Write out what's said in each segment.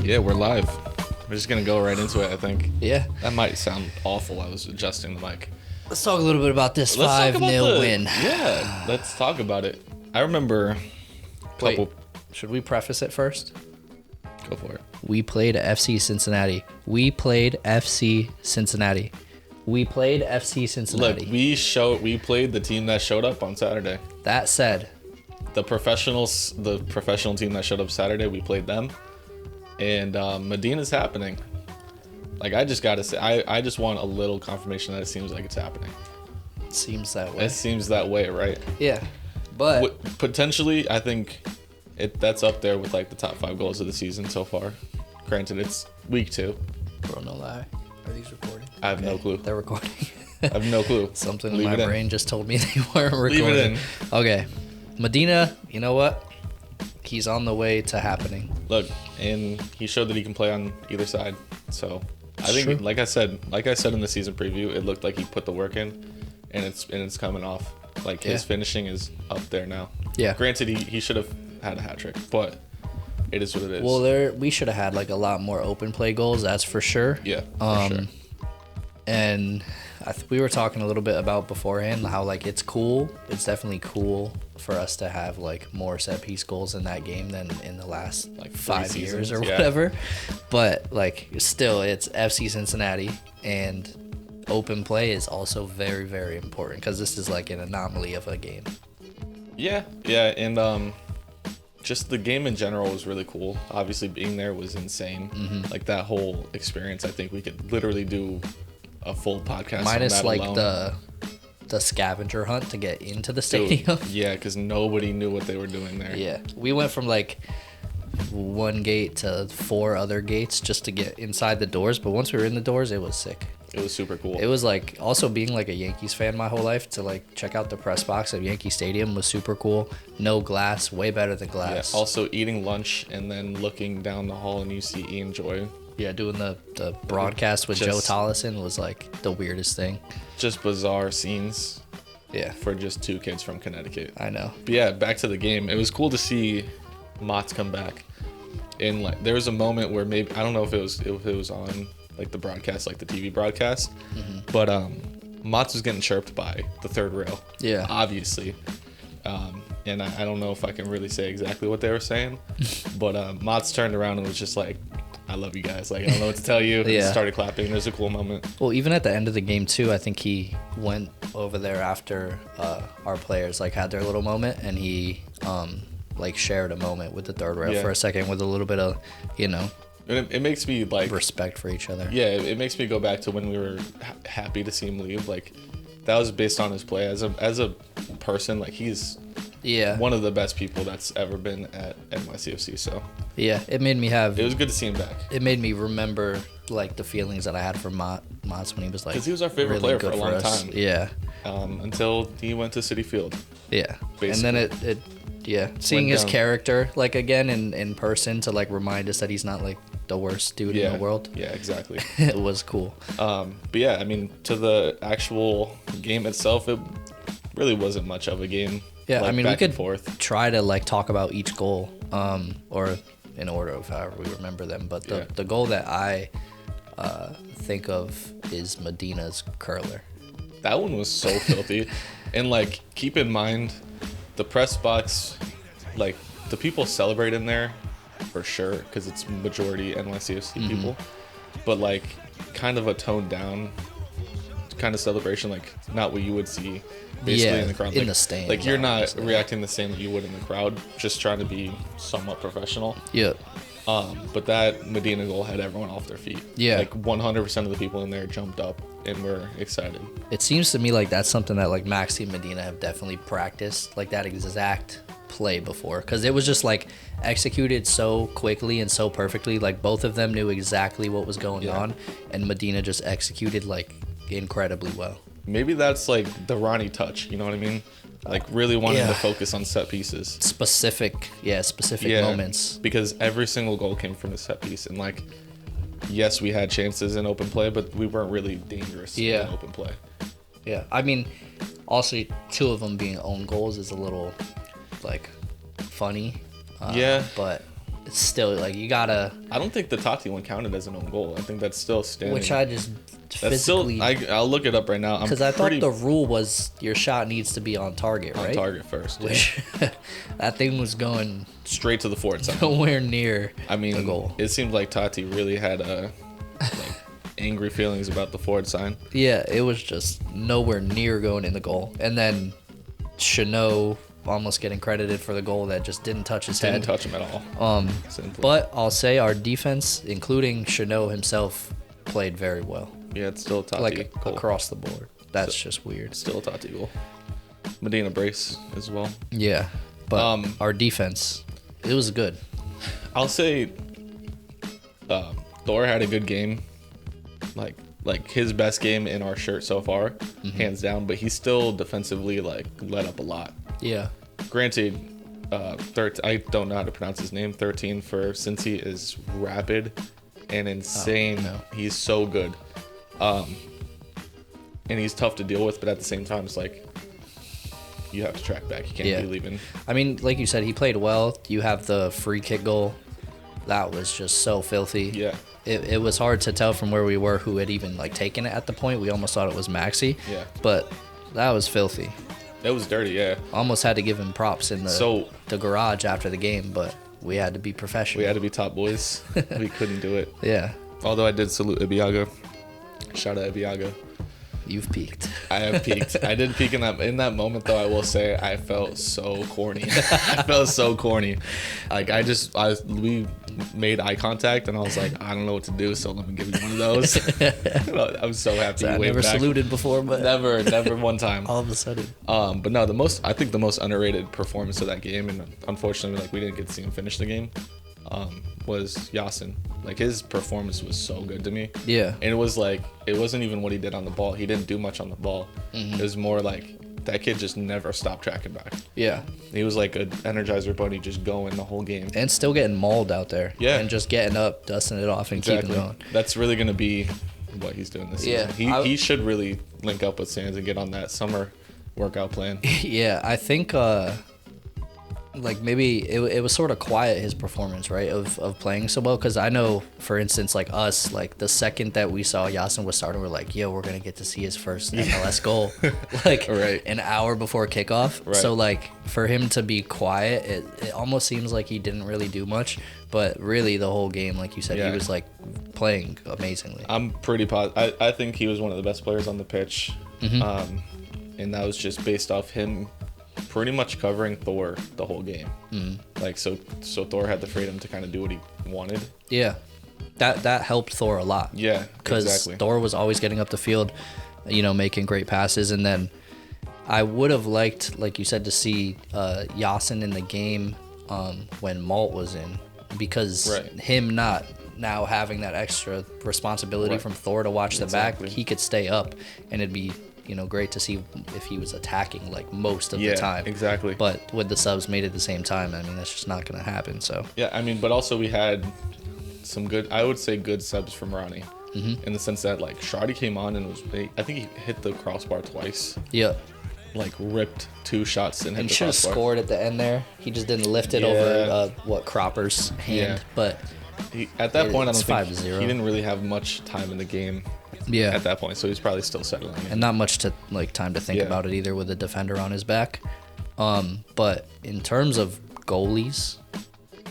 Yeah, we're live. We're just gonna go right into it, I think. Yeah. That might sound awful. I was adjusting the mic. Let's talk a little bit about this Let's 5-0 win. Yeah, let's talk about it. I remember a couple. Wait, should we preface it first? Go for it. We played FC Cincinnati. We played FC Cincinnati. Look, we played the team that showed up on Saturday. That said, The professional team that showed up Saturday, we played them. And Medina's happening. Like, I just gotta say, I just want a little confirmation that it seems like it's happening. it seems that way. It seems that way, right? Yeah. But Potentially, I think that's up there with like the top 5 goals of the season so far. Granted, it's week 2. bro, no lie. Are these recording? I have no clue. They're recording. I have no clue. Something in Leave my it in. brain just told me they weren't recording. Leave it in. Okay. Medina, you know what? He's on the way to happening. Look, and he showed that he can play on either side. So I think, True. like I said in the season preview, it looked like he put the work in, and it's coming off. Like his Yeah. finishing is up there now. Yeah. Granted, he should have had a hat trick, but it is what it is. Well, we should have had like a lot more open play goals, that's for sure. Yeah, for sure. And we were talking a little bit about beforehand how like it's cool. It's definitely cool for us to have like more set piece goals in that game than in the last like 5 years seasons, or yeah. whatever. But like still, it's FC Cincinnati, and open play is also very, very important because this is like an anomaly of a game. Yeah, and just the game in general was really cool. Obviously, being there was insane. Mm-hmm. Like that whole experience, I think we could literally do a full podcast. Minus on that like alone. the scavenger hunt to get into the Dude, stadium. yeah, because nobody knew what they were doing there. Yeah, we went from like one gate to 4 other gates just to get inside the doors. But once we were in the doors, it was sick. It was super cool. It was like also being like a Yankees fan my whole life to like check out the press box of Yankee Stadium was super cool. No glass, way better than Yeah, glass. also eating lunch and then looking down the hall and you see Ian Joy. Yeah, doing the broadcast with Joe Just- Tollison was like the weirdest thing. Just bizarre scenes Yeah, for just 2 kids from Connecticut. I know. But yeah, back to the game. It was cool to see Mott's come back. And like there was a moment where maybe I don't know if it was on like the broadcast, like the TV broadcast, but Mott's was getting chirped by the third rail. Yeah. Obviously. And I don't know if I can really say exactly what they were saying, but Mott's turned around and was just like, I love you guys. Like, I don't know what to tell you. And Yeah. started clapping. It was a cool moment. Well, even at the end of the game too, I think he went over there after our players like had their little moment, and he like shared a moment with the third rail Yeah. for a second with a little bit of, you know, And it makes me like, respect for each other. yeah, it makes me go back to when we were happy to see him leave. Like, that was based on his play as a person. Like, he's Yeah. one of the best people that's ever been at NYCFC. So Yeah. It made me have. it was good to see him back. It made me remember like the feelings that I had for Mott's when he was like. 'Cause he was our favorite player for good a long us. time. Yeah. Until he went to City Field. Yeah. Basically. And then it yeah, seeing his down. character like again in person to like remind us that he's not like the worst dude in the world. Yeah, exactly. It was cool. But yeah, I mean, to the actual game itself, it really wasn't much of a game. Yeah, like, I mean, back we and could forth. try to like talk about each goal, or in order of however we remember them. But the goal that I think of is Medina's curler. That one was so filthy. And like, keep in mind, the press box, like the people celebrate in there for sure because it's majority NYCFC Mm-hmm. people. But like, kind of a toned down kind of celebration, like not what you would see basically Yeah, in the crowd. in Like, the stands, like you're not obviously. reacting the same that you would in the crowd, just trying to be somewhat professional. Yep. But that Medina goal had everyone off their feet. Yeah. Like 100% of the people in there jumped up and were excited. It seems to me like that's something that like Maxi and Medina have definitely practiced like that exact play before, because it was just like executed so quickly and so perfectly. Like both of them knew exactly what was going Yeah. on, and Medina just executed like incredibly well. Maybe that's like the Ronnie touch, you know what I mean? Like really wanting Yeah. to focus on set pieces. Specific moments. Because every single goal came from a set piece. And like, yes, we had chances in open play, but we weren't really dangerous Yeah. in open play. Yeah, I mean, also 2 of them being own goals is a little like funny. Yeah. But it's still like you gotta. I don't think the Tati one counted as an own goal. I think that's still standing. Which I just that's physically. I'll look it up right now. Because I thought the rule was your shot needs to be on target, right? On target first. Which that thing was going straight to the forward side. Nowhere near the goal. It seemed like Tati really had angry feelings about the forward sign. Yeah, it was just nowhere near going in the goal. And then Chanot almost getting credited for the goal that just didn't touch his head. Didn't touch him at all. But I'll say our defense, including Chanot himself, played very well. Yeah, it's still a Tati like goal. Across the board. That's just weird. Still a Tati goal. Medina brace as well. Yeah, but our defense, it was good. I'll say Thor had a good game. Like his best game in our shirt so far, hands down. But he still defensively let up a lot. Yeah. Granted, I don't know how to pronounce his name. 13 for Cincy is rapid and insane. Oh, no. He's so good, and he's tough to deal with. But at the same time, it's like you have to track back. You can't be leaving. I mean, like you said, he played well. You have the free kick goal. That was just so filthy. Yeah. It was hard to tell from where we were who had even taken it at the point. We almost thought it was Maxi. Yeah. But that was filthy. It was dirty, yeah. Almost had to give him props in the garage after the game, but we had to be professional. We had to be top boys. We couldn't do it. Yeah. Although I did salute Ibiaga. Shout out Ibiaga. You've peaked. I have peaked. I did peak in that moment, though. I will say I felt so corny. I felt so corny. We made eye contact, and I was like, I don't know what to do, so let me give you one of those. I was so happy. I never saluted before, but never one time. All of a sudden. But no, I think the most underrated performance of that game, and unfortunately, we didn't get to see him finish the game, was Yasin. His performance was so good to me. Yeah. And it wasn't even what he did on the ball. He didn't do much on the ball. It was more that kid just never stopped tracking back. Yeah. He was like an Energizer bunny just going the whole game. And still getting mauled out there. Yeah. And just getting up, dusting it off, and keeping going. That's really going to be what he's doing this season. He should really link up with Sands and get on that summer workout plan. Yeah, I think maybe it was sort of quiet, his performance, right, of playing so well, because I know, for instance, us, the second that we saw Yasin was starting, we're like, yo, we're gonna get to see his first MLS goal right. An hour before kickoff. Right. So for him to be quiet, it almost seems like he didn't really do much, but really the whole game, like you said, he was playing amazingly. I'm pretty positive. I think he was one of the best players on the pitch. And that was just based off him pretty much covering Thor the whole game. So Thor had the freedom to kind of do what he wanted. Yeah, that helped Thor a lot. Yeah, because exactly. Thor was always getting up the field, making great passes. And then I would have liked, like you said, to see Yasin in the game when Malt was in, because him not now having that extra responsibility from Thor to watch the back, he could stay up, and it'd be great to see if he was attacking most of the time. Exactly. But with the subs made at the same time, that's just not going to happen. So yeah, but also we had some good subs from Ronnie, in the sense that Shardy came on and I think he hit the crossbar twice. Yeah. Ripped 2 shots and hit the should have scored at the end there. He just didn't lift it over Cropper's hand. Yeah. But at that point, I don't think 5-0. he didn't really have much time in the game. Yeah. At that point, so he's probably still settling in. And not much time to think about it either, with a defender on his back. But in terms of goalies,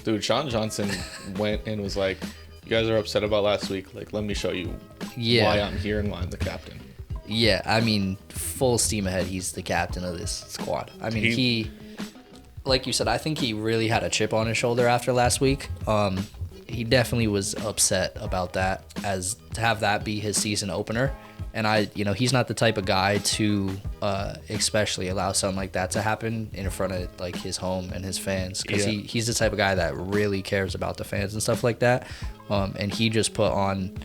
dude, Sean Johnson went and was like, "You guys are upset about last week. Let me show you why I'm here and why I'm the captain." Yeah, full steam ahead. He's the captain of this squad. He like you said, I think he really had a chip on his shoulder after last week. He definitely was upset about that, as to have that be his season opener. And he's not the type of guy to especially allow something like that to happen in front of his home and his fans, because he's the type of guy that really cares about the fans and stuff like that. And he just put on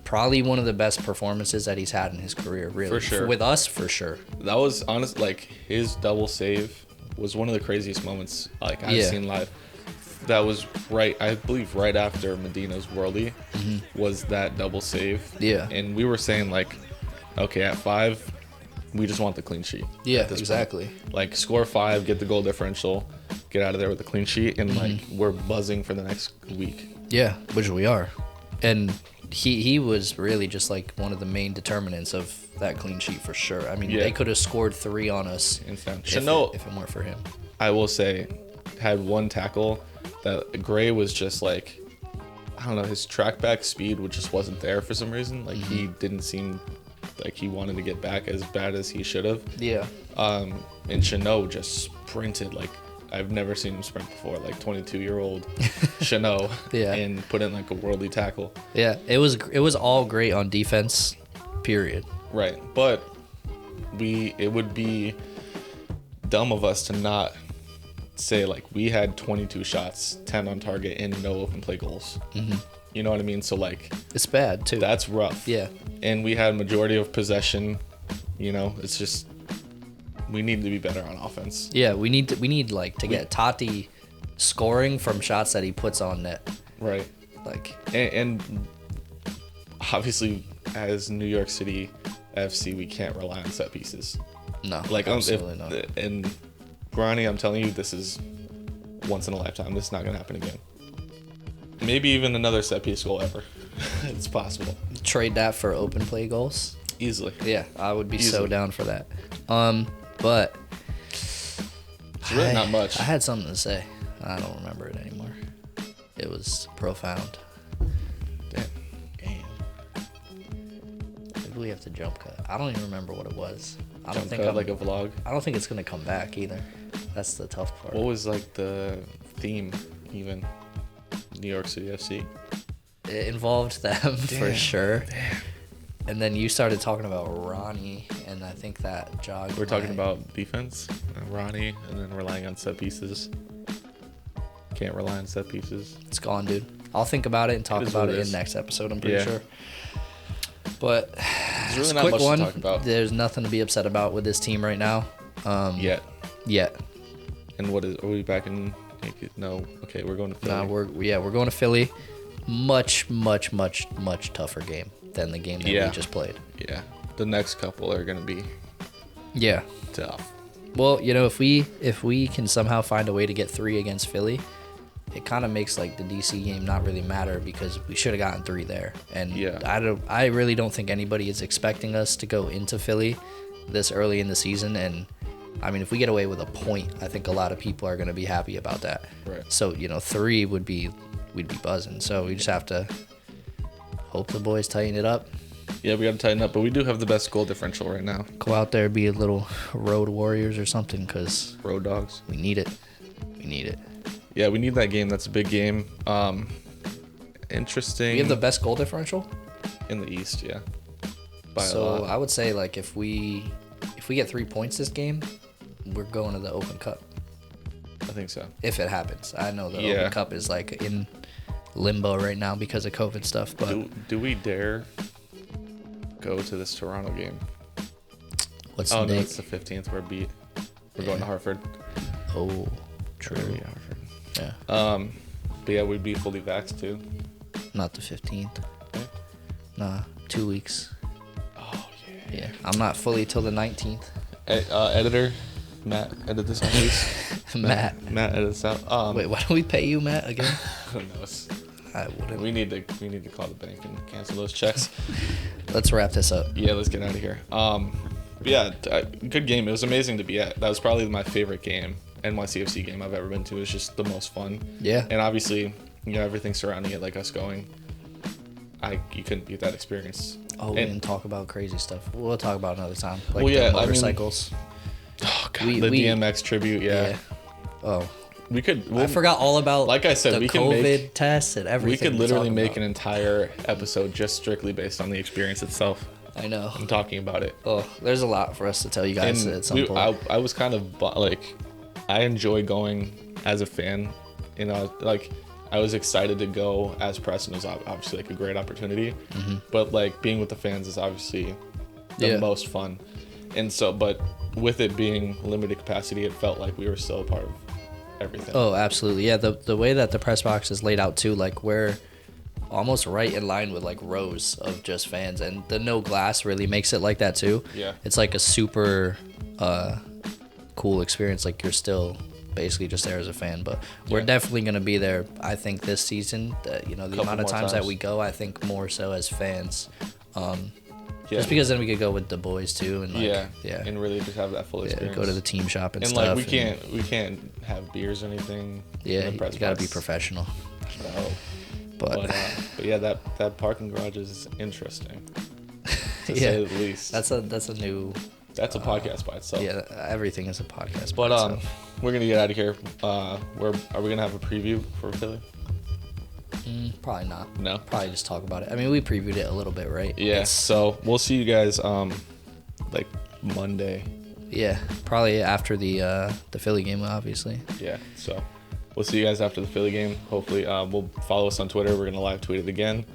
probably one of the best performances that he's had in his career, really. For sure. With us, for sure. That was honest. His double save was one of the craziest moments I've seen live. That was I believe right after Medina's worldie was that double save. Yeah. And we were saying okay, at 5, we just want the clean sheet. Yeah, exactly. Score 5, get the goal differential. get out of there with a clean sheet, and like we're buzzing for the next week. Yeah, which we are. And he was really just like one of the main determinants of that clean sheet for sure. I mean, they could have scored 3 on us if it weren't for him. I will say, had one tackle that Gray was just like, I don't know, his track back speed just wasn't there for some reason. Like he didn't seem like he wanted to get back as bad as he should have. Yeah. And Chanot just sprinted like I've never seen him sprint before, like 22-year-old Chanot, and put in like a worldly tackle. Yeah, it was all great on defense, period. Right, but it would be dumb of us to not say like we had 22 shots, 10 on target, and no open play goals. You know what I mean? So like it's bad too. That's rough. Yeah, and we had majority of possession. You know, it's just. We need to be better on offense. Yeah, we need like to get Tati scoring from shots that he puts on net. Right. Like and obviously as New York City FC, we can't rely on set pieces. No. Like absolutely not. And Ronnie, I'm telling you, this is once in a lifetime. This is not gonna happen again. Maybe even another set piece goal ever. It's possible. Trade that for open play goals. Easily. Yeah, I would be so down for that. But it's really not much. I had something to say. I don't remember it anymore. It was profound. Damn. Maybe we have to jump cut. I don't even remember what it was. I don't think like a vlog. I don't think it's gonna come back either. That's the tough part. What was like the theme even? New York City FC. It involved them for sure. Damn. And then you started talking about Ronnie, and I think that jogged. We're talking about defense, Ronnie, and then relying on set pieces. Can't rely on set pieces. It's gone, dude. I'll think about it and talk about it in next episode, I'm pretty sure. But there's really not much to talk about. There's nothing to be upset about with this team right now. Yet. And are we back in? No. Okay, we're going to Philly. We're going to Philly. Much tougher game than the game that we just played. Yeah. The next couple are going to be tough. Well, you know, if we can somehow find a way to get 3 against Philly, it kind of makes like the DC game not really matter because we should have gotten 3 there. And I really don't think anybody is expecting us to go into Philly this early in the season. And I mean, if we get away with a point, I think a lot of people are going to be happy about that. Right. So, 3 we'd be buzzing. So we just have to hope the boys tighten it up. Yeah, we got to tighten up, but we do have the best goal differential right now. Go out there, be a little road warriors or something, because road dogs. We need it. Yeah, we need that game. That's a big game. Interesting. We have the best goal differential in the East, yeah. By so a lot. I would say like if we get 3 points this game, we're going to the Open Cup. I think so. If it happens, I know the Open Cup is like in limbo right now because of COVID stuff. But do we dare go to this Toronto game? What's the date? No, it's the 15th. We're going to Hartford. Oh, true. Yeah, Hartford. Yeah. But yeah, we'd be fully vaxxed too. Not the 15th. Okay. Nah, 2 weeks. Oh yeah. Yeah, I'm not fully till the 19th. Editor, Matt, edit this out, please. Matt, edit this out. Wait, why don't we pay you, Matt, again? Who knows? I wouldn't. We need to call the bank and cancel those checks. Let's wrap this up. Yeah, let's get out of here. But yeah, good game. It was amazing to be at. That was probably my favorite game, NYCFC game I've ever been to. It was just the most fun. Yeah. And obviously, everything surrounding it, like us going, you couldn't beat that experience. Oh, we didn't talk about crazy stuff. We'll talk about it another time. Like motorcycles. Oh god, the DMX tribute, yeah. Oh. I forgot all about like I said, the COVID tests and everything. We could literally make an entire episode just strictly based on the experience itself. I know. I'm talking about it. Oh, there's a lot for us to tell you guys at some point. I was kind of like, I enjoy going as a fan. Like I was excited to go as press, and it was obviously like a great opportunity. Mm-hmm. But like being with the fans is obviously the most fun. And so, but with it being limited capacity, it felt like we were still a part of everything. Oh, absolutely. Yeah, the way that the press box is laid out too, like we're almost right in line with like rows of just fans, and the no glass really makes it like that too. Yeah. It's like a super cool experience. Like you're still basically just there as a fan. But we're Yeah. definitely gonna be there. I think this season, the Couple amount of more times that times. we go, I think more so as fans. Yeah. Just because then we could go with the boys too, and yeah, and really just have that full experience. go to the team shop and and stuff. like we can't have beers or anything. Yeah, in the you press gotta be box. professional. No. But But yeah, that parking garage is interesting, to yeah, say the least. that's a new. That's a podcast by itself. Yeah, everything is a podcast. But by itself. we're gonna get out of here. Where are we gonna have a preview for Philly? Probably not. No. Probably just talk about it. I mean, we previewed it a little bit, right? Yeah. So we'll see you guys like Monday. Yeah, probably after the Philly game, obviously. Yeah. So we'll see you guys after the Philly game. Hopefully, we'll follow us on Twitter. We're gonna live tweet it again.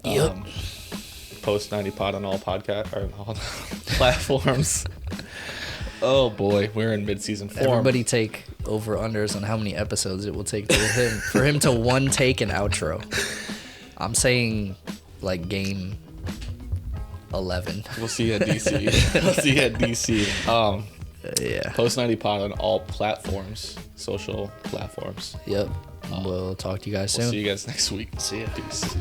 Yep. Post 90 pod on all podcast or all platforms. Oh boy, we're in mid-season form. Everybody take over unders on how many episodes it will take for him to one take an outro. I'm saying like game 11. We'll see you at DC. We'll see you at DC. Yeah. Post 90 pod on all platforms, social platforms. Yep. We'll talk to you guys soon. We'll see you guys next week. See ya. Peace.